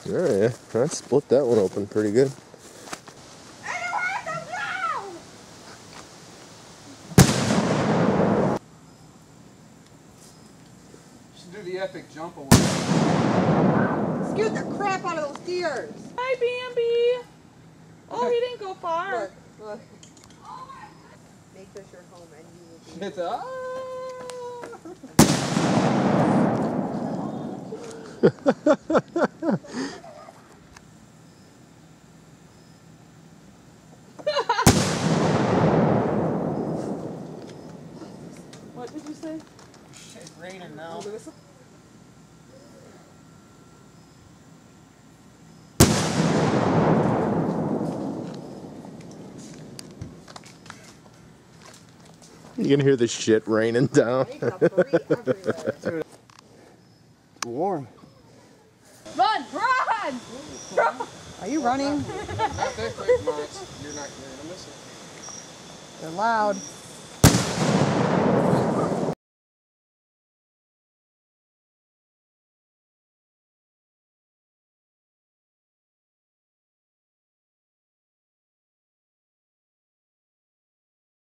Oh yeah, I split that one open pretty good. Should do the epic jump away. Scoot the crap out of those deers. Hi, Bambi. Oh, he didn't go far. Look, look. Make this your home and you will be. It's What did you say? It's raining now. You can hear the shit raining down. It's warm. Run, run! Run! Are you running? Not that quick, Max. You're not going to miss it. They're loud.